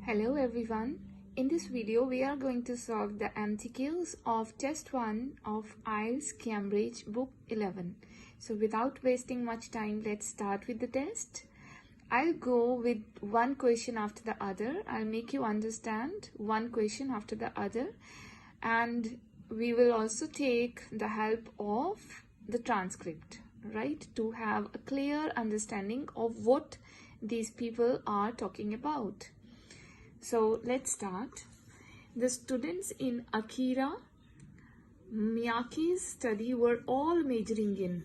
Hello everyone. In this video we are going to solve the MCQs of test 1 of IELTS Cambridge book 11. So without wasting much time, let's start with the test. I'll go with one question after the other. I'll make you understand one question after the other, and we will also take the help of the transcript, right, to have a clear understanding of what these people are talking about. So let's start. The students in Akira Miyake's study were all majoring in.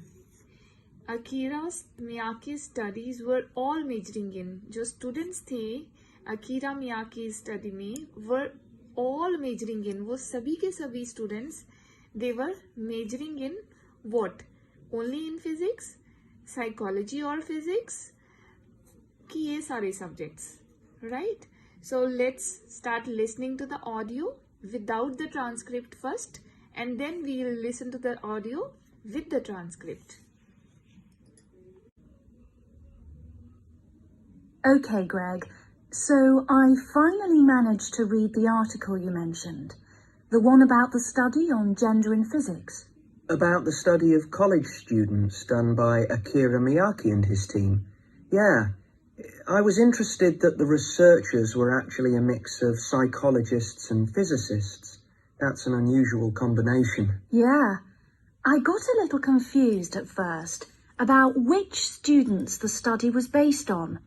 Akira Miyake's studies were all majoring in. जो students थे Akira Miyake's study में were all majoring in. वो सभी के सभी students, they were majoring in what? Only in physics, psychology or physics, कि ये सारे subjects, right? So let's start listening to the audio without the transcript first, and then we will listen to the audio with the transcript. Okay, Greg. So I finally managed to read the article you mentioned. The one about the study on gender in physics. About the study of college students done by Akira Miyake and his team. Yeah. I was interested that the researchers were actually a mix of psychologists and physicists. That's an unusual combination. Yeah. I got a little confused at first about which students the study was based on.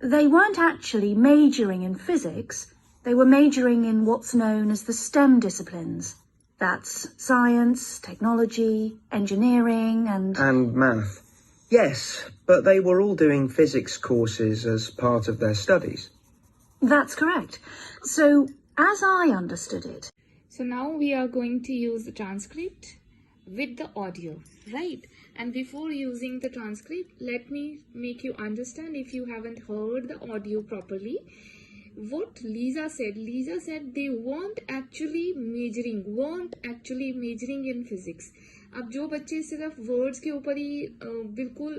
They weren't actually majoring in physics. They were majoring in what's known as the STEM disciplines. That's science, technology, engineering, And math. Yes, but they were all doing physics courses as part of their studies. That's correct. So, as I understood it... So now we are going to use the transcript with the audio, right? And before using the transcript, let me make you understand, if you haven't heard the audio properly, what Lisa said. Lisa said they weren't actually majoring in physics. अब जो बच्चे सिर्फ words के ऊपर ही बिल्कुल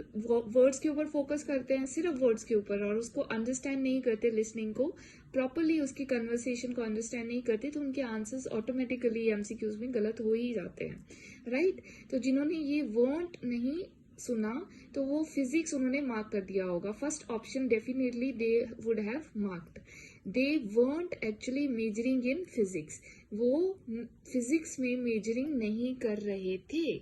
words के ऊपर focus करते हैं, सिर्फ वर्ड्स के ऊपर, और उसको अंडरस्टैंड नहीं करते, लिसनिंग को प्रॉपरली, उसकी कन्वर्सेशन को अंडरस्टैंड नहीं करते, तो उनके आंसर्स ऑटोमेटिकली एमसीक्यूज में गलत हो ही जाते हैं, राइट? तो जिन्होंने ये वर्ड नहीं सुना तो वो फिजिक्स उन्होंने मार्क कर दिया होगा. First option definitely they would have marked. They weren't actually measuring in physics. वो फिजिक्स में मेजरिंग नहीं कर रहे थे.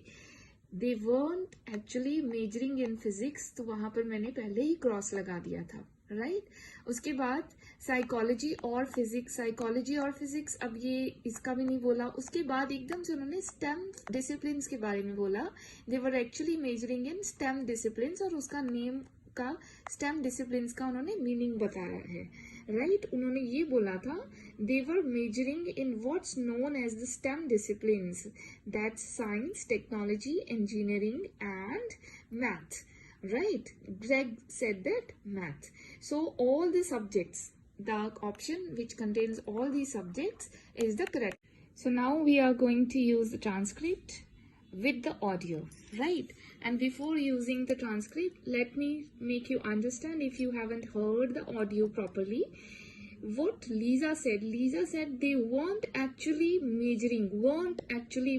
दे weren't actually measuring in physics, तो वहां पर मैंने पहले ही क्रॉस लगा दिया था, राइट? उसके बाद साइकोलॉजी और फिजिक्स, अब ये इसका भी नहीं बोला. उसके बाद एकदम से उन्होंने स्टेम डिसिप्लिन्स के बारे में बोला. They were actually measuring in STEM disciplines, और उसका नेम का स्टेम डिसिप्लिन्स का उन्होंने मीनिंग बताया है, राइट? उन्होंने ये बोला था they were measuring in what's known as the STEM disciplines, that's science, technology, engineering and math. Right, Greg said that math. So all the subjects, the option which contains all these subjects is the correct. So now we are going to use the transcript with the audio, right? And before using the transcript, let me make you understand, if you haven't heard the audio properly, what Lisa said. Lisa said they weren't actually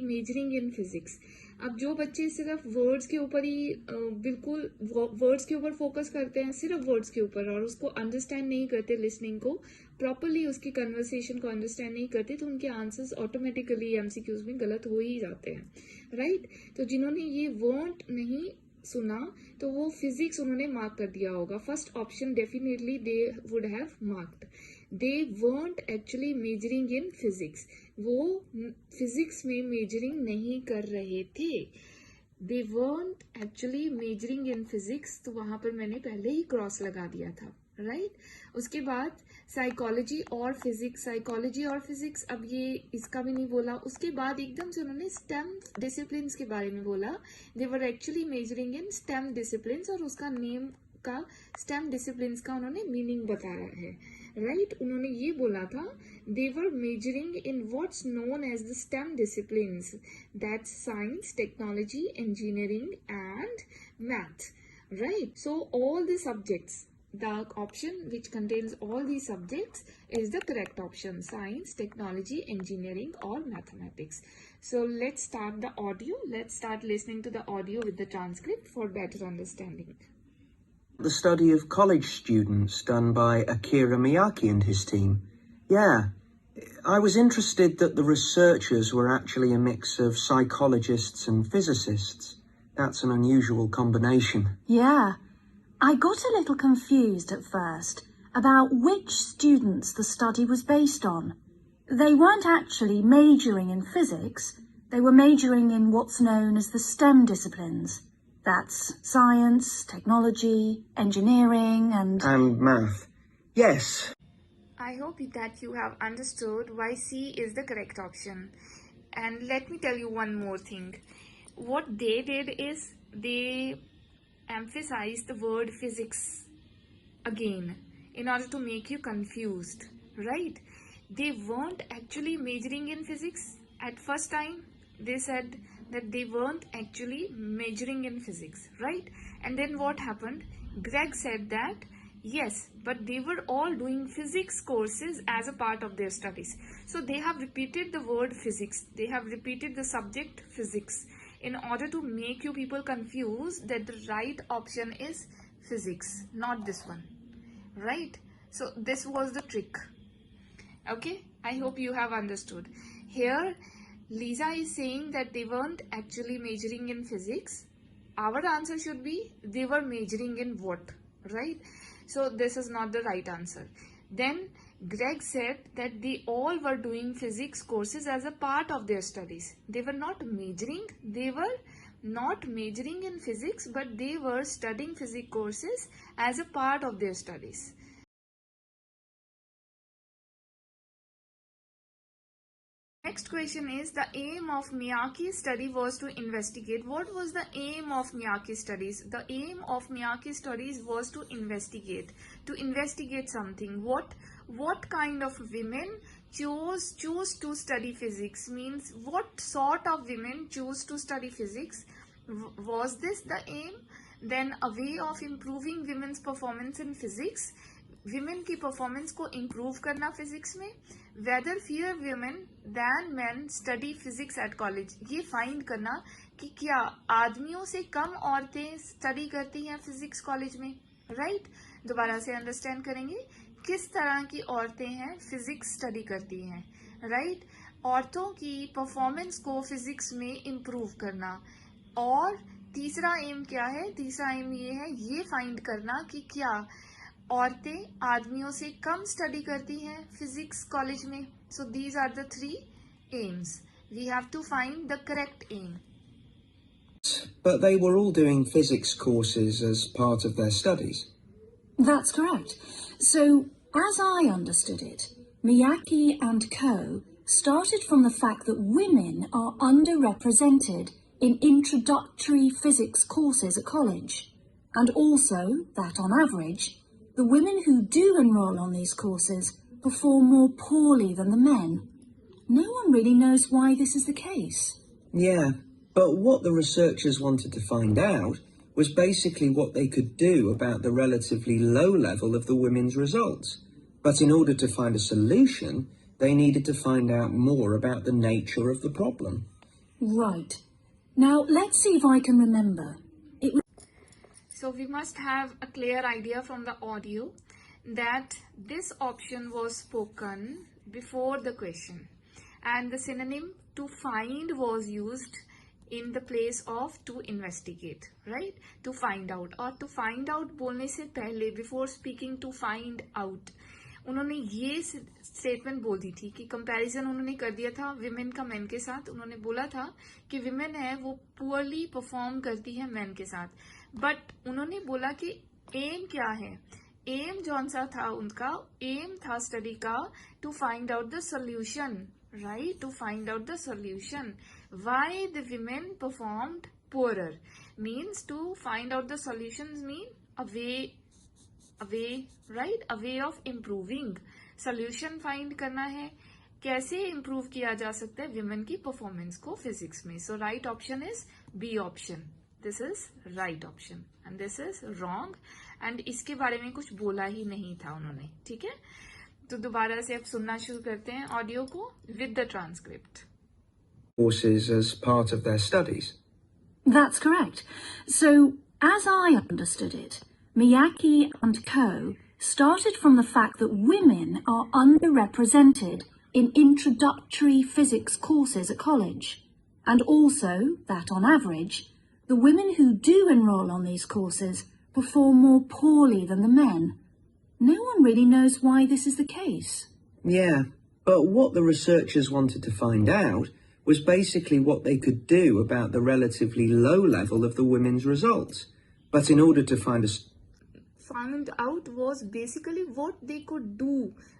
majoring in physics. अब जो बच्चे सिर्फ words के ऊपर ही बिल्कुल words के ऊपर focus करते हैं, सिर्फ वर्ड्स के ऊपर, और उसको अंडरस्टैंड नहीं करते, लिसनिंग को प्रॉपरली, उसकी कन्वर्सेशन को अंडरस्टैंड नहीं करते, तो उनके आंसर्स ऑटोमेटिकली एमसीक्यूज में गलत हो ही जाते हैं, राइट? तो जिन्होंने ये वर्ड नहीं सुना तो वो फिजिक्स उन्होंने मार्क कर दिया होगा. First option definitely they would have marked. They weren't actually measuring in physics. वो फिजिक्स में मेजरिंग नहीं कर रहे थे. दे weren't actually measuring in physics, तो वहां पर मैंने पहले ही क्रॉस लगा दिया था, राइट? उसके बाद साइकोलॉजी और फिजिक्स, अब ये इसका भी नहीं बोला. उसके बाद एकदम से उन्होंने स्टेम डिसिप्लिन्स के बारे में बोला. They were actually measuring in STEM disciplines, और उसका नेम का स्टेम डिसिप्लिन्स का उन्होंने मीनिंग बताया है, राइट? उन्होंने ये बोला था they were measuring in what's known as the STEM disciplines, that's science, technology, engineering and math, right? So all the subjects, the option which contains all these subjects is the correct option: science, technology, engineering or mathematics. So let's start the audio. Let's start listening to the audio with the transcript for better understanding. The study of college students done by Akira Miyake and his team. Yeah, I was interested that the researchers were actually a mix of psychologists and physicists. That's an unusual combination. Yeah, I got a little confused at first about which students the study was based on. They weren't actually majoring in physics, they were majoring in what's known as the STEM disciplines. That's science, technology, engineering and math. Yes. I hope that you have understood why C is the correct option. And let me tell you one more thing. What they did is they emphasized the word physics again in order to make you confused, right? They weren't actually majoring in physics at first time. They said that they weren't actually majoring in physics, right? And then what happened? Greg said that yes, but they were all doing physics courses as a part of their studies. So they have repeated the word physics. They have repeated the subject physics in order to make you people confused that the right option is physics, not this one, right? So this was the trick. Okay, I hope you have understood. Here, Lisa is saying that they weren't actually majoring in physics. Our answer should be they were majoring in what, right? So this is not the right answer. Then Greg said that they all were doing physics courses as a part of their studies. They were not majoring in physics, but they were studying physics courses as a part of their studies. Next question is, the aim of Miyake's study was to investigate. What was the aim of Miyake's studies? The aim of Miyake's studies was to investigate something. What kind of women choose to study physics? Means what sort of women choose to study physics? Was this the aim? Then a way of improving women's performance in physics. Women की performance को improve करना physics में. Whether fear women than men study physics at college. ये find करना कि क्या आदमियों से कम औरतें स्टडी करती हैं फिजिक्स कॉलेज में, राइट? दोबारा से अंडरस्टैंड करेंगे किस तरह की औरतें हैं फिजिक्स स्टडी करती हैं, राइट? औरतों की परफॉर्मेंस को फिजिक्स में इम्प्रूव करना. और तीसरा एम क्या है? तीसरा एम ये है, ये फाइंड करना कि क्या औरतें आदमियों से कम स्टडी करती हैं फिजिक्स कॉलेज में. So these are the 3 aims. We have to find the correct aim. But they were all doing physics courses as part of their studies. That's correct. So, as I understood it, Miyake and co. started from the fact that women are underrepresented in introductory physics courses at college, and also that on average, the women who do enroll on these courses perform more poorly than the men. No one really knows why this is the case. Yeah, but what the researchers wanted to find out was basically what they could do about the relatively low level of the women's results. But in order to find a solution, they needed to find out more about the nature of the problem. Right. Now, let's see if I can remember. So we must have a clear idea from the audio that this option was spoken before the question, and the synonym to find was used in the place of to investigate, right? To find out, or to find out बोलने से पहले, before speaking to find out, उन्होंने ये statement बोल दी थी कि comparison उन्होंने कर दिया था विमेन का मैन के साथ. उन्होंने बोला था कि विमेन है वो पुअरली परफॉर्म करती है मैन के साथ. बट उन्होंने बोला कि एम क्या है? एम जौन सा था उनका एम था स्टडी का to find out the solution, right? To find out the solution why the women performed poorer. Means to find out the solutions mean a way, right? A way of improving. Solution find करना है, कैसे improve किया जा सकता है women की performance को physics में. So right option is B option. This is right option and this is wrong. And इसके बारे में कुछ बोला ही नहीं था उन्होंने. ठीक है, तो दोबारा से अब सुनना शुरू करते हैं ऑडियो को with the transcript. Courses as part of their studies. That's correct. So, as I understood it, Miyake and co. started from the fact that women are underrepresented in introductory physics courses at college, and also that on average, the women who do enroll on these courses perform more poorly than the men. No one really knows why this is the case. Yeah, but what the researchers wanted to find out was basically what they could do about the relatively low level of the women's results. But in order to find out was basically what they could do.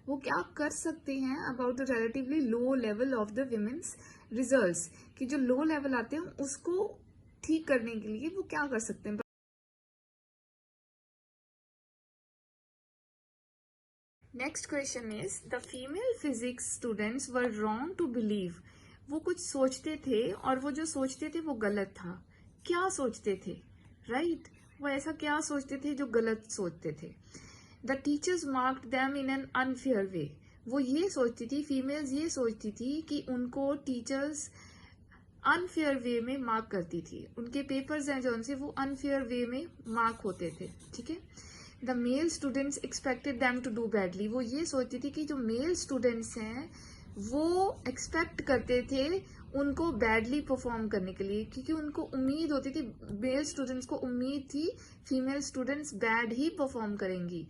वो क्या कर सकते हैं about the relatively low level of the women's results. कि जो low level आते हैं उसको ठीक करने के लिए वो क्या कर सकते हैं. Next question is, the female physics students were wrong to believe. वो कुछ सोचते थे और वो जो सोचते थे वो गलत था. क्या सोचते थे? राइट, वो ऐसा क्या सोचते थे जो गलत सोचते थे. The teachers marked them in an unfair way. वो ये सोचती थी, फीमेल्स ये सोचती थी कि उनको टीचर्स अनफेयर वे में मार्क करती थी. उनके पेपर्स हैं जो उनसे वो अनफेयर वे में मार्क होते थे. ठीक है. The male students expected them to do badly. वो ये सोचती थी कि जो मेल स्टूडेंट्स हैं वो एक्सपेक्ट करते थे उनको बैडली परफॉर्म करने के लिए, क्योंकि उनको उम्मीद होती थी, मेल स्टूडेंट्स को उम्मीद थी फीमेल स्टूडेंट्स बैड ही परफॉर्म करेंगी.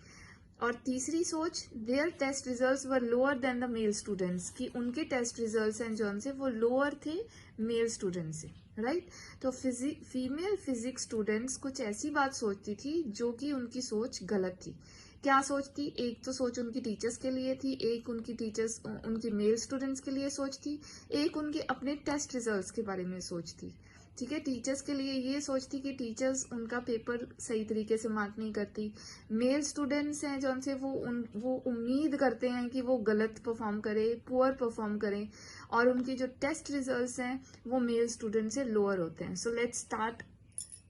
और तीसरी सोच, their test results were lower than the male students, कि उनके टेस्ट रिजल्ट्स हैं जो उनसे वो लोअर थे मेल स्टूडेंट्स से. राइट. तो फीमेल फिजिक्स स्टूडेंट्स कुछ ऐसी बात सोचती थी जो कि उनकी सोच गलत थी. क्या सोचती? एक तो सोच उनकी टीचर्स के लिए थी, एक उनकी टीचर्स उनकी मेल स्टूडेंट्स के लिए सोचती, एक उनके अपने टेस्ट रिजल्ट्स के बारे में सोचती. ठीक है. टीचर्स के लिए ये सोचती कि टीचर्स उनका पेपर सही तरीके से मार्क नहीं करती. मेल स्टूडेंट्स हैं जो उनसे वो उम्मीद करते हैं कि वो गलत परफॉर्म करे, पुअर परफॉर्म करें, और उनके जो टेस्ट रिजल्ट्स हैं वो मेल स्टूडेंट से लोअर होते हैं. So let's start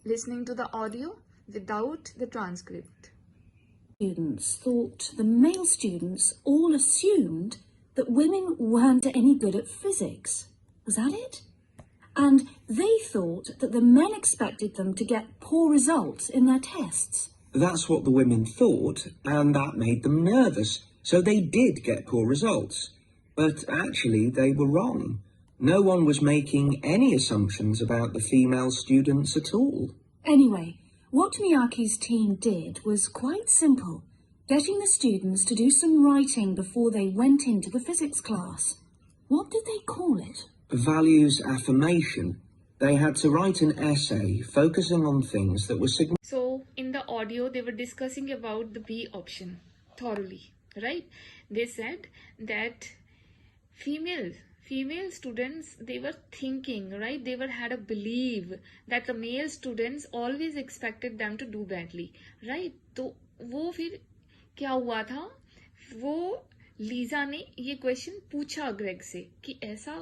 listening to the audio without the transcript. Students thought the male students all assumed that women weren't any good at physics. Was that it? And they thought that the men expected them to get poor results in their tests. That's what the women thought, and that made them nervous. So they did get poor results. But actually, they were wrong. No one was making any assumptions about the female students at all. Anyway, what Miyake's team did was quite simple, getting the students to do some writing before they went into the physics class. What did they call it? Values affirmation. They had to write an essay focusing on things that were significant. So in the audio they were discussing about the B option thoroughly, right? They said that female students, they were thinking, right, they were had a belief that the male students always expected them to do badly, right? तो वो फिर क्या हुआ था, वो Lisa ने ये question पूछा ग्रेग से कि ऐसा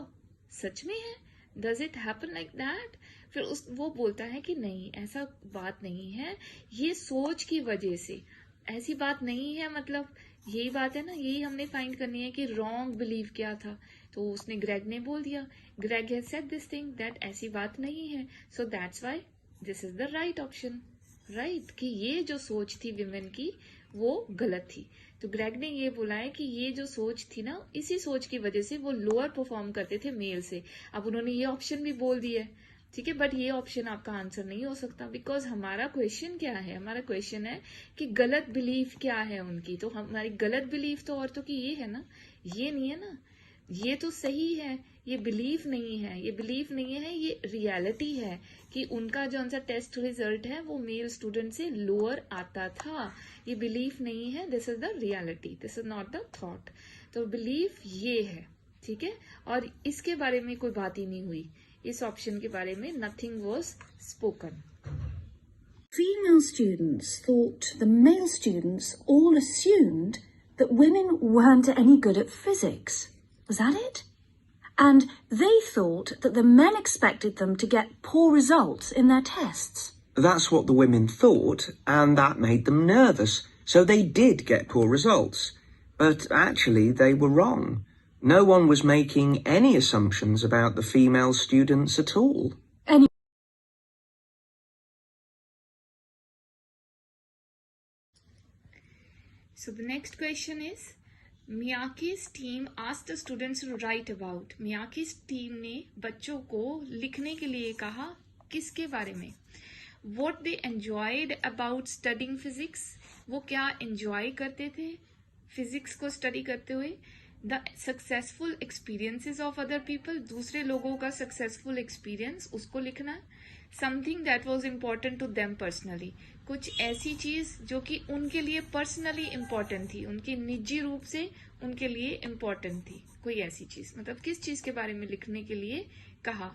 सच में है, does it happen like that. फिर वो बोलता है कि नहीं, ऐसा बात नहीं है, ये सोच की वजह से, ऐसी बात नहीं है. मतलब यही बात है ना, यही हमने फाइंड करनी है कि रॉन्ग बिलीव क्या था. तो उसने ग्रेग ने बोल दिया, Greg has said this thing that ऐसी बात नहीं है. So that's why this is the right option. Right, कि ये जो सोच थी विमेन की वो गलत थी. तो ग्रेग ने ये बोला है कि ये जो सोच थी ना, इसी सोच की वजह से वो लोअर परफॉर्म करते थे मेल से. अब उन्होंने ये ऑप्शन भी बोल दिया है. ठीक है, बट ये ऑप्शन आपका आंसर नहीं हो सकता, बिकॉज हमारा क्वेश्चन क्या है, हमारा क्वेश्चन है कि गलत बिलीफ क्या है उनकी. तो हमारी गलत बिलीफ तो औरतों की ये है ना, ये नहीं है ना. ये तो सही है, ये बिलीफ नहीं है, ये बिलीफ नहीं है, ये रियलिटी है कि उनका जो सा टेस्ट रिजल्ट है वो मेल स्टूडेंट से लोअर आता था. ये बिलीफ नहीं है, this is the reality, this is not the thought. तो बिलीफ ये है. ठीक है, और इसके बारे में कोई बात ही नहीं हुई, इस ऑप्शन के बारे में nothing was spoken. Female students thought the male students all assumed that women weren't any good at physics. Was that it? and they thought that the men expected them to get poor results in their tests. That's what the women thought, and that made them nervous, so they did get poor results. But actually, they were wrong. No one was making any assumptions about the female students at all. So the next question is, Miyake's team asked the students to write about. Miyake's team ने बच्चों को लिखने के लिए कहा किसके बारे में? What they enjoyed about studying physics. वो क्या enjoy करते थे physics को study करते हुए? The successful experiences of other people. दूसरे लोगों का successful experience उसको लिखना है. Something that was important to them personally. कुछ ऐसी चीज जो कि उनके लिए पर्सनली इम्पोर्टेंट थी, उनकी निजी रूप से उनके लिए इम्पोर्टेंट थी. कोई ऐसी चीज, मतलब किस चीज के बारे में लिखने के लिए कहा?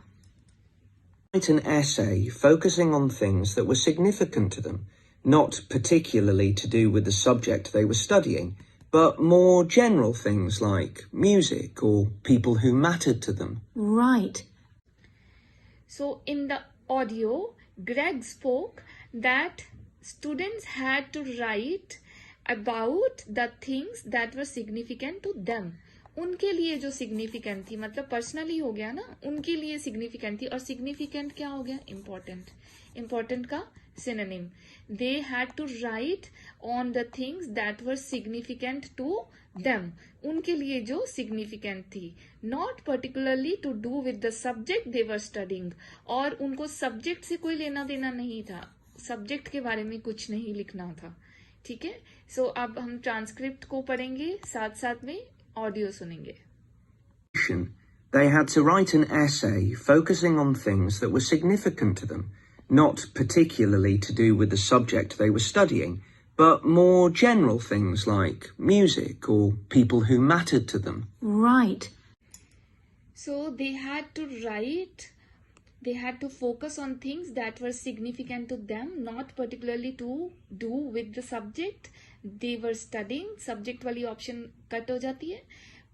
Write an essay focusing on things that were significant to them, not particularly to do with the subject they were studying, but more general things like music or people who mattered to them. Right. So in the audio, Greg spoke that students had to write about the things that were significant to them. उनके लिए जो significant थी, मतलब personally हो गया ना, उनके लिए significant थी. और significant क्या हो गया? Important. Important का synonym. They had to write on the things that were significant to them. उनके लिए जो significant थी, not particularly to do with the subject they were studying. और उनको subject से कोई लेना देना नहीं था, सब्जेक्ट के बारे में कुछ नहीं लिखना था. ठीक है. सो अब हम ट्रांसक्रिप्ट को पढ़ेंगे, साथ साथ में ऑडियो सुनेंगे. They had to write an essay focusing on things that were significant to them, not particularly to do with the subject they were studying, but more general things like music or people who mattered to them. Right. So they had to write. They had to focus on things that were significant to them, not particularly to do with the subject they were studying. Subject वाली option cut हो जाती है,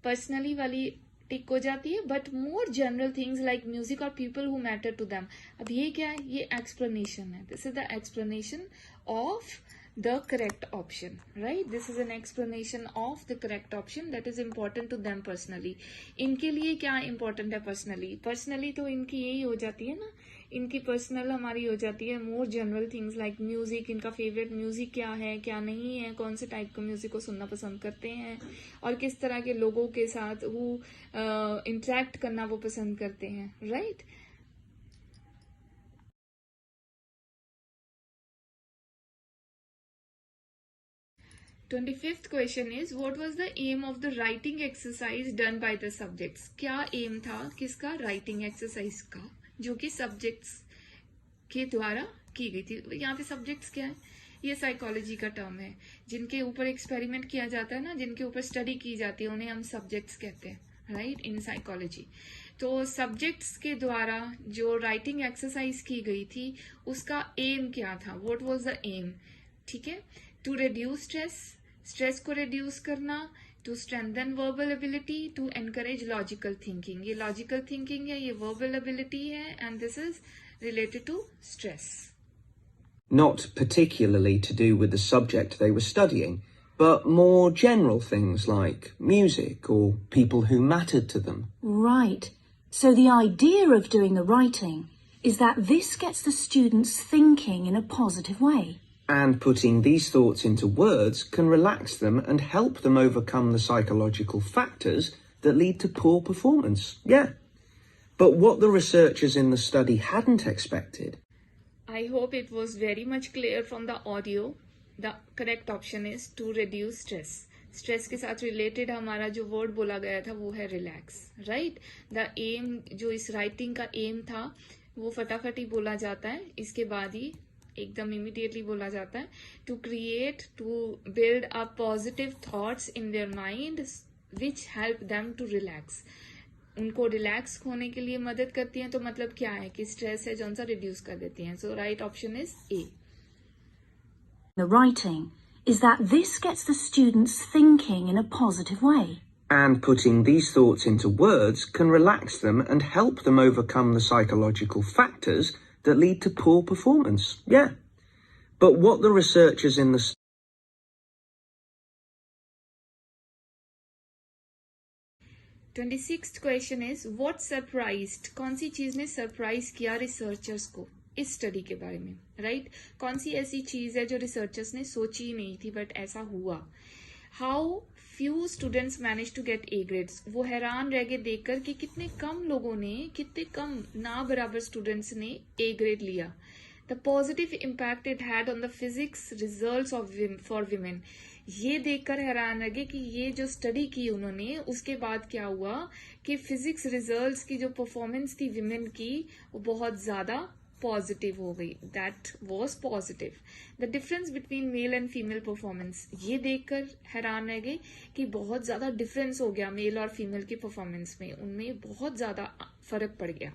personally वाली tick हो जाती है, but more general things like music or people who matter to them. अब ये क्या है? ये explanation है. This is the explanation of the correct option, right? This is an explanation of the correct option that is important to them personally. इनके लिए क्या important है personally? Personally तो इनकी यही हो जाती है ना, इनकी personal हमारी हो जाती है more general things like music. इनका favorite music क्या है, क्या नहीं है, कौन से type का music को सुनना पसंद करते हैं, और किस तरह के लोगों के साथ वो interact करना वो पसंद करते हैं, right? The 25th question is, what was the aim of the writing exercise done by the subjects? क्या aim था किसका? writing exercise का, जो कि subjects के द्वारा की गई थी. यहाँ पे subjects क्या है? ये साइकोलॉजी का टर्म है. जिनके ऊपर एक्सपेरिमेंट किया जाता है ना, जिनके ऊपर स्टडी की जाती है, उन्हें हम सब्जेक्ट्स कहते हैं, राइट, इन साइकोलॉजी. तो सब्जेक्ट्स के द्वारा जो राइटिंग एक्सरसाइज की गई थी, उसका एम क्या था? What was the aim? ठीक है. टू रिड्यूस स्ट्रेस, स्ट्रेस को रिड्यूस करना. To strengthen verbal ability. To encourage logical thinking. ये लॉजिकल थिंकिंग है, ये वर्बल एबिलिटी है, and this is related to stress. Not particularly to do with the subject they were studying, but more general things like music or people who mattered to them. Right. So the idea of doing the writing is that this gets the students thinking in a positive way. And putting these thoughts into words can relax them and help them overcome the psychological factors that lead to poor performance. Yeah. But what the researchers in the study hadn't expected. I hope it was very much clear from the audio. The correct option is to reduce stress. Stress के साथ related हमारा जो word बोला गया था वो है relax, right? The aim, जो इस writing का aim था, वो फटाफट ही बोला जाता है, इसके बाद ही एकदम immediately बोला जाता है. To create, to build up positive thoughts in their mind which help them to relax. उनको रिलैक्स होने के लिए मदद करती हैं. तो मतलब क्या है कि स्ट्रेस है जो सा रिड्यूस कर देती हैं. So right option is A. The writing is that this gets the students thinking in a positive way. And putting these thoughts into words can relax them and help them overcome the psychological factors that lead to poor performance. Yeah. But what the researchers in the 26th question is what surprised, कौन सी चीज ने surprise किया researchers को इस study के बारे में, right? कौन सी ऐसी चीज है जो रिसर्चर्स ने सोची ही नहीं थी बट ऐसा हुआ? How few students manage to get A grades, वो हैरान रह गए देखकर कि कितने कम लोगों ने, कितने कम ना बराबर स्टूडेंट्स ने ए ग्रेड लिया. The positive impact it had on the physics results for women. ये देखकर हैरान लगे कि ये जो स्टडी की उन्होंने, उसके बाद क्या हुआ कि फिजिक्स रिजल्ट्स की जो परफॉर्मेंस थी विमेन की, वो बहुत ज्यादा पॉजिटिव हो गई. That was positive. The difference between male and female performance, ये देखकर हैरान रह गए कि बहुत ज्यादा डिफरेंस हो गया मेल और फीमेल की परफॉर्मेंस में, उनमें बहुत ज्यादा फर्क पड़ गया.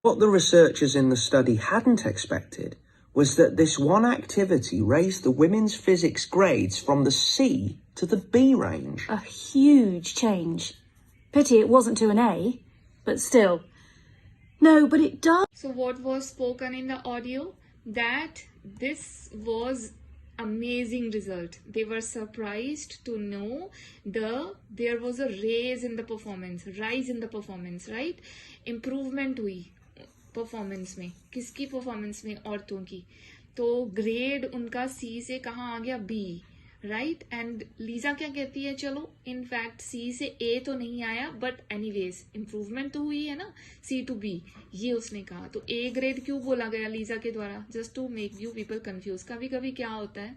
What the researchers in the study hadn't expected was that this one activity raised the women's physics grades from the C to the B range. A huge change. Pity it wasn't to an A, but still. No, but it does. So what was spoken in the audio? That this was amazing result. They were surprised to know there was a rise in the performance, right? Improvement हुई performance में. किसकी performance में? औरतों की. तो grade उनका सी से कहाँ आ गया? B, right? एंड लीजा क्या कहती है, चलो इनफैक्ट सी से ए तो नहीं आया बट एनीवेज इम्प्रूवमेंट तो हुई है ना, सी टू बी, ये उसने कहा. तो ए ग्रेड क्यों बोला गया लीजा के द्वारा? Just to make you people confuse. कभी कभी क्या होता है,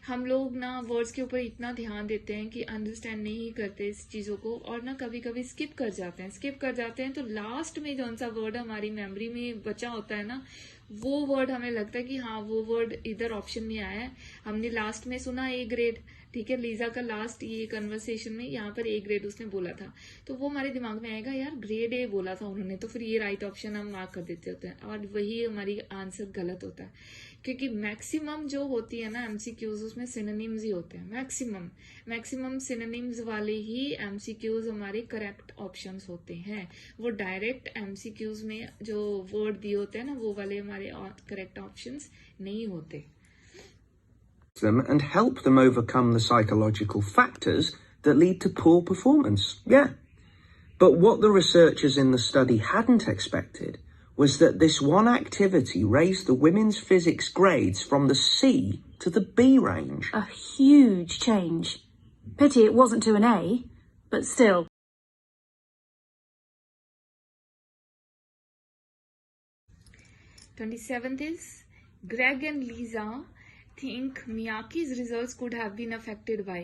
हम लोग ना वर्ड्स के ऊपर इतना ध्यान देते हैं कि अंडरस्टैंड नहीं करते इस चीजों को, और ना कभी कभी स्किप कर जाते हैं. तो लास्ट में जौन सा वर्ड हमारी मेमोरी में बचा होता है ना, वो वर्ड हमें लगता है कि हाँ वो वर्ड इधर ऑप्शन में आया है, हमने लास्ट में सुना ए ग्रेड, ठीक है, लीजा का लास्ट ये कन्वर्सेशन में यहाँ पर ए ग्रेड उसने बोला था, तो वो हमारे दिमाग में आएगा यार ग्रेड ए बोला था उन्होंने, तो फिर ये राइट ऑप्शन हम मार्क कर देते होते हैं, और वही हमारी आंसर गलत होता है. क्योंकि मैक्सिमम जो होती है ना एमसीक्यूज, उसमें सिनोनिम्स ही होते हैं. मैक्सिमम सिनोनिम्स वाले ही एमसीक्यूज हमारे करेक्ट ऑप्शंस होते हैं. वो डायरेक्ट एमसीक्यूज में जो वर्ड दिए होते हैं ना, वो वाले हमारे करेक्ट ऑप्शंस नहीं होते. Them and help them overcome the psychological factors that lead to poor performance. Yeah. But what the researchers in the study hadn't expected was that this one activity raised the women's physics grades from the C to the B range. A huge change. Pity it wasn't to an A, but still. th is Greg and Lisa think Miyake's results could have been affected by.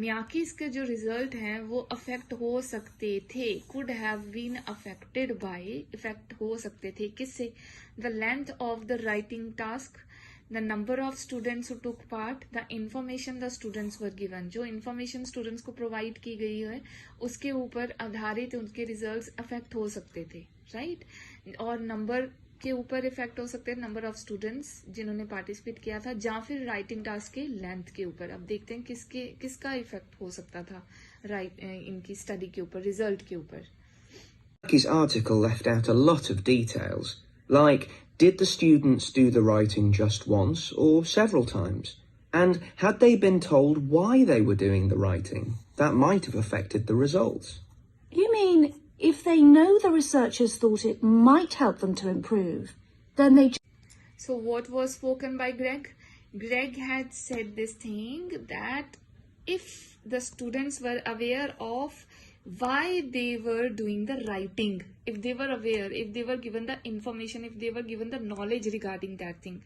Miyake's के जो result हैं वो affect हो सकते थे, could have been affected by, effect हो सकते थे किससे? The length of the writing task, the number of students who took part, the information the students were given. जो information students को प्रोवाइड की गई है उसके ऊपर आधारित उनके रिजल्ट्स अफेक्ट हो सकते थे, राइट? और नंबर के ऊपर इफेक्ट हो सकते हैं, नंबर ऑफ स्टूडेंट्स जिन्होंने पार्टिसिपेट किया था, या फिर राइटिंग टास्क के लेंथ के ऊपर. अब देखते हैं किसका इफेक्ट हो सकता था इनकी स्टडी के ऊपर, रिजल्ट के ऊपर. His article left out a lot of details, like did the students do the writing just once or several times? And had they been told why they were doing the writing? That might have affected the results. You mean if they know the researchers thought it might help them to improve, then they... So what was spoken by Greg? Greg had said this thing that if the students were aware of why they were doing the writing, if they were aware, if they were given the information, if they were given the knowledge regarding that thing,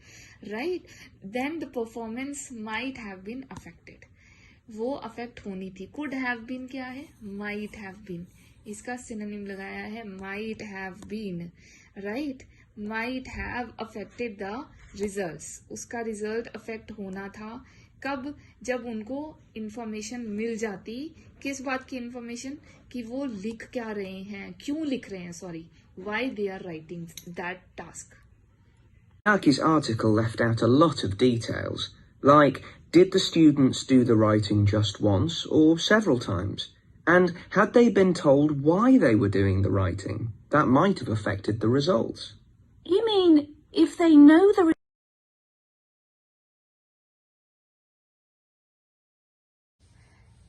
right, then the performance might have been affected. वो affect होनी थी. Could have been क्या है? Might have been. इसका synonym लगाया है might have been, right? Might have affected the results. उसका result affect होना था. कब? जब उनको इंफॉर्मेशन मिल जाती. किस बात की इंफॉर्मेशन? कि वो लिख क्या रहे हैं, क्यों लिख रहे हैं, sorry, why they are writing that task. Miyake's article left out a lot of details, like Did the students do the writing just once or several times? And had they been told why they were doing the writing? That might have affected the results. You mean if they know the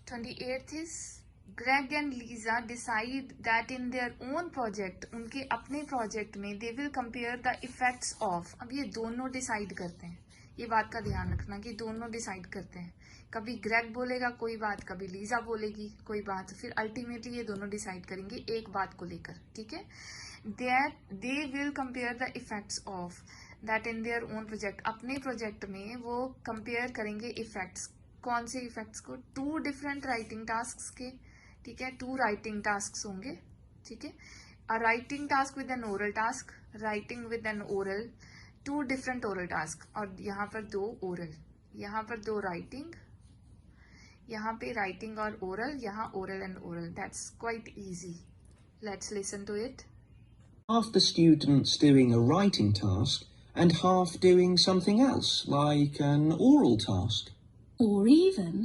28th is Greg and Lisa decide that in their own project, उनके अपने project में they will compare the effects of. अब ये दोनों decide करते हैं, ये बात का ध्यान रखना कि दोनों decide करते हैं. कभी ग्रेग बोलेगा कोई बात, कभी लीजा बोलेगी कोई बात, फिर अल्टीमेटली ये दोनों डिसाइड करेंगे एक बात को लेकर. ठीक है, they will compare the effects of that in their own project. अपने प्रोजेक्ट में वो कंपेयर करेंगे इफेक्ट्स. कौन से इफेक्ट्स को? 2 डिफरेंट राइटिंग टास्क के. ठीक है, 2 राइटिंग टास्क होंगे. ठीक है, a writing task with N oral task, writing with N oral, 2 different oral task. और यहाँ पर 2 ओरल, यहाँ पर 2 राइटिंग, यहाँ पे राइटिंग और ओरल, यहाँ oral and oral. That's quite easy. Let's listen to it. Half the students doing a writing task and half doing something else, like an oral task. Or even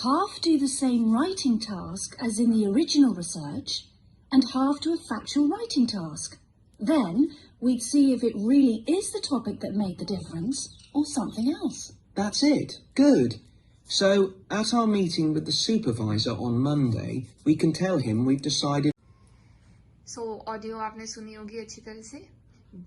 half do the same writing task as in the original research and half do a factual writing task. Then we'd see if it really is the topic that made the difference or something else. That's it. Good. So, at our meeting with the supervisor on Monday, we can tell him we've decided. So audio आपने सुनी होगी अच्छी तरह से.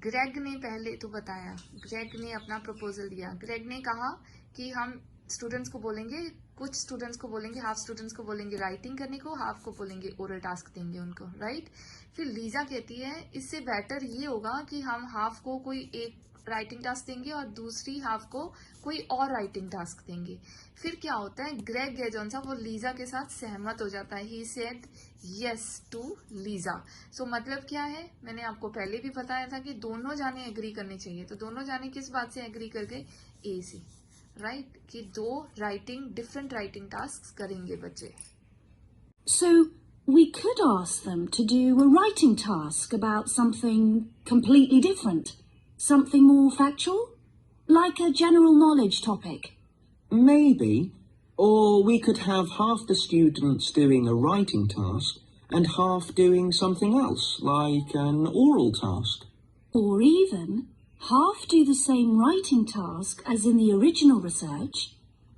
Greg ने पहले तो बताया, ग्रेग ने अपना प्रपोजल दिया. ग्रेग ने कहा कि हम स्टूडेंट्स को बोलेंगे, कुछ स्टूडेंट्स को बोलेंगे, हाफ स्टूडेंट्स को बोलेंगे राइटिंग करने को, हाफ को बोलेंगे ओरल टास्क देंगे उनको, राइट. फिर लीजा कहती है इससे बेटर ये होगा कि हम हाफ को कोई एक राइटिंग टास्क देंगे और दूसरी हाफ को कोई और राइटिंग टास्क देंगे. फिर क्या होता है, ग्रेग है जौन सा वो लीजा के साथ सहमत हो जाता है. He said yes to Lisa. So मतलब क्या है, मैंने आपको पहले भी बताया था कि दोनों जाने एग्री करने चाहिए. तो दोनों जाने किस बात से एग्री कर गए? ए से, राइट, कि 2 राइटिंग डिफरेंट राइटिंग टास्क करेंगे बच्चे. So we could ask them to do a writing task about something completely different, something more factual, like a general knowledge topic. Maybe. Or we could have half the students doing a writing task and half doing something else, like an oral task. Or even half do the same writing task as in the original research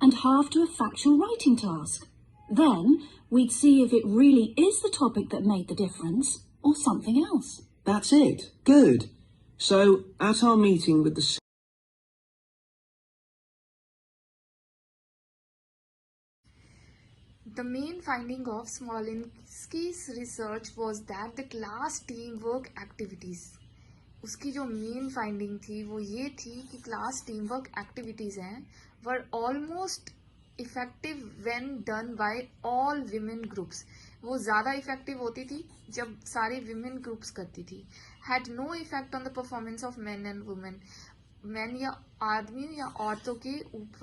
and half do a factual writing task. Then we'd see if it really is the topic that made the difference or something else. That's it. Good. So, at our meeting with the The main finding of Smolinsky's research was that the class teamwork activities, उसकी जो main finding थी वो ये थी कि class teamwork activities हैं were almost effective when done by all women groups. वो ज़्यादा इफेक्टिव होती थी जब सारे विमेन ग्रुप्स करती थी. Had no effect on the performance of men and women. Man या आदमी या औरतों के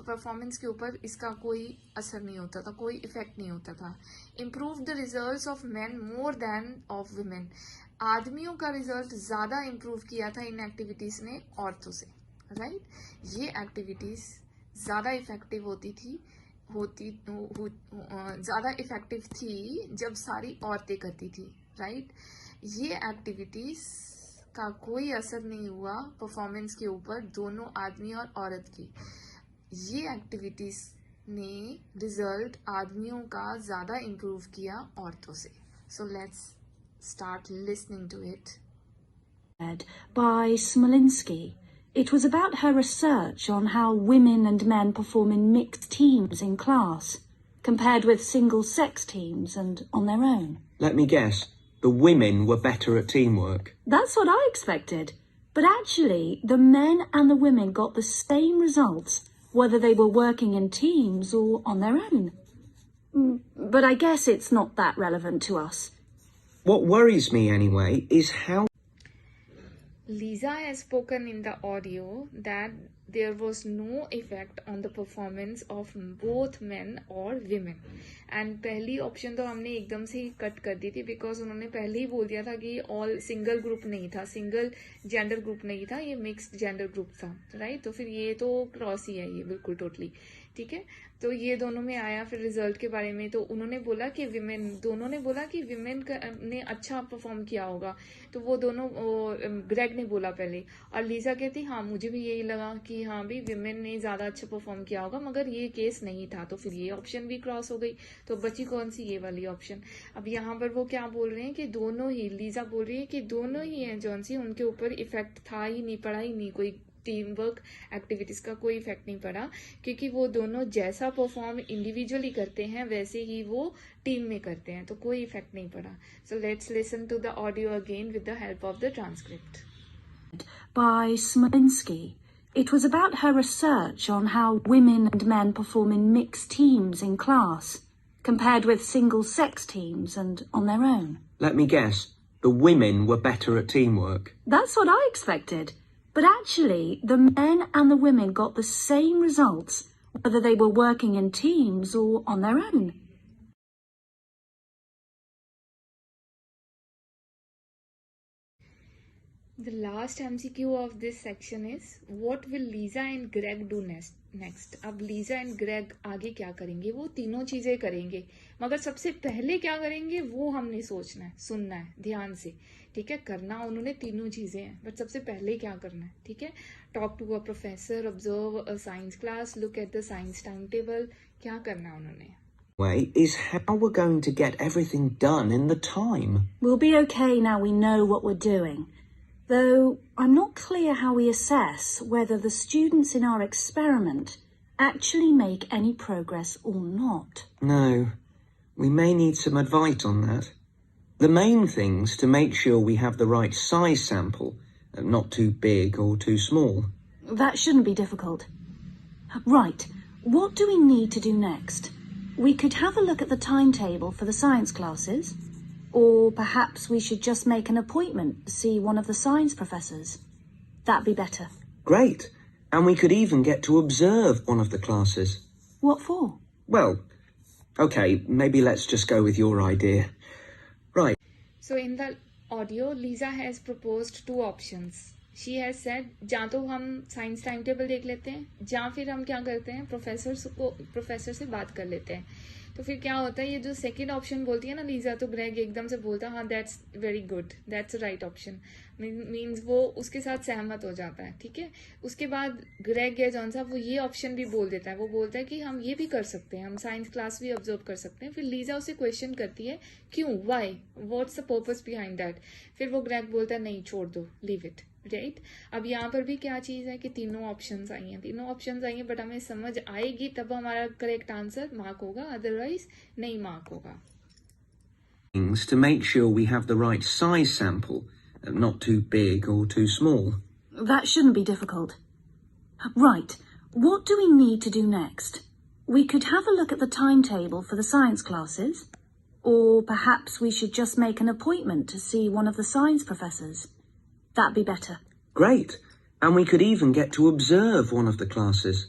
परफॉर्मेंस के ऊपर इसका कोई असर नहीं होता था, कोई इफेक्ट नहीं होता था. Improve the results of man more than of women. आदमियों का रिजल्ट ज़्यादा इम्प्रूव किया था इन एक्टिविटीज़ ने औरतों से, राइट. ये एक्टिविटीज़ ज़्यादा इफेक्टिव होती थी, ज़्यादा इफेक्टिव थी जब सारी औरतें करती थी, राइट. ये एक्टिविटीज़ का कोई असर नहीं हुआ परफॉर्मेंस के ऊपर दोनों आदमी और औरत की. ये एक्टिविटीज़ ने रिजल्ट आदमियों का ज़्यादा इम्प्रूव किया औरतों से. So let's start listening to it. By Smolinsky. It was about her research on how women and men perform in mixed teams in class, compared with single-sex teams and on their own. Let me guess, the women were better at teamwork. That's what I expected. But actually, the men and the women got the same results, whether they were working in teams or on their own. But I guess it's not that relevant to us. What worries me anyway is how Lisa has spoken in the audio that there was no effect on the performance of both men or women. And पहली option तो हमने एकदम से ही cut कर दी थी because उन्होंने पहले ही बोल दिया था कि ऑल सिंगल ग्रुप नहीं था, सिंगल जेंडर ग्रुप नहीं था, ये मिक्स्ड जेंडर ग्रुप था, राइट. तो फिर ये तो क्रॉस ही है ये बिल्कुल टोटली, ठीक है. तो ये दोनों में आया. फिर रिजल्ट के बारे में तो उन्होंने बोला कि विमेन, दोनों ने बोला कि विमेन ने अच्छा परफॉर्म किया होगा. तो वो दोनों, ग्रेग ने बोला पहले और लीजा कहती हाँ मुझे भी यही लगा कि हाँ भी विमेन ने ज्यादा अच्छा परफॉर्म किया होगा, मगर ये केस नहीं था. तो फिर ये ऑप्शन भी क्रॉस हो गई. तो बची कौन सी, ये वाली ऑप्शन. अब यहाँ पर वो क्या बोल रहे हैं कि दोनों ही, लीजा बोल रही है कि दोनों ही हैं जौन सी, उनके ऊपर इफेक्ट था ही नहीं, पड़ा ही नहीं, कोई टीम वर्क एक्टिविटीज का कोई इफेक्ट नहीं पड़ा, क्योंकि वो दोनों जैसा परफॉर्म इंडिविजुअली करते हैं वैसे ही वो टीम में करते हैं, तो कोई इफेक्ट नहीं पड़ा. So let's listen to the audio again with the help of the transcript. By Smolinski. It was about her research on how women and men perform in mixed teams in class, compared with single-sex teams and on their own. Let me guess, the women were better at teamwork. That's what I expected. But actually, the men and the women got the same results, whether they were working in teams or on their own. The last MCQ of this section is what will Lisa and Greg do next. अब Lisa and Greg आगे क्या करेंगे, वो तीनों चीजें करेंगे, मगर सबसे पहले क्या करेंगे वो हमने सोचना है, सुनना है ध्यान से, ठीक है. करना उन्होंने तीनों चीजें हैं, बट सबसे पहले क्या करना है, ठीक है. Talk to a professor, observe a science class, look at the science time table. क्या करना है उन्होंने. Way is how we're going to get everything done in the time. We'll be okay now we know what we're doing. Though I'm not clear how we assess whether the students in our experiment actually make any progress or not. No, we may need some advice on that. The main thing's to make sure we have the right size sample, not too big or too small. That shouldn't be difficult. Right, what do we need to do next? We could have a look at the timetable for the science classes. Or perhaps we should just make an appointment to see one of the science professors. That'd be better. Great. And we could even get to observe one of the classes. What for? Well, okay, maybe let's just go with your idea. Right. So in the audio, Lisa has proposed two options. She has said, या तो हम science time table देख लेते हैं, या फिर हम क्या करते हैं प्रोफेसर से बात कर लेते हैं. तो फिर क्या होता है, ये जो सेकंड ऑप्शन बोलती है ना लीजा, तो ग्रेग एकदम से बोलता है हाँ that's very good, that's right option, means वो उसके साथ सहमत हो जाता है, ठीक है. उसके बाद ग्रेग है जॉन साहब, वो ये ऑप्शन भी बोल देता है, वो बोलता है कि हम ये भी कर सकते हैं, हम साइंस क्लास भी ऑब्जर्व कर सकते हैं. फिर लीजा उसे क्वेश्चन करती है क्यों, why, what's the purpose behind that. फिर वो ग्रेग बोलता है नहीं छोड़ दो, लीव इट, राइट. अब यहाँ पर भी क्या चीज है कि तीनों ऑप्शंस आई हैं, बट हमें समझ आएगी तब हमारा करेक्ट आंसर मार्क होगा, अदरवाइज नहीं मार्क होगा. To make sure we have the right size sample, not too big or too small. That shouldn't be difficult. Right, what do we need to do next? We could have a look at the timetable for the science classes, or perhaps we should just make an appointment to see one of the science professors. That'd be better. Great. And we could even get to observe one of the classes.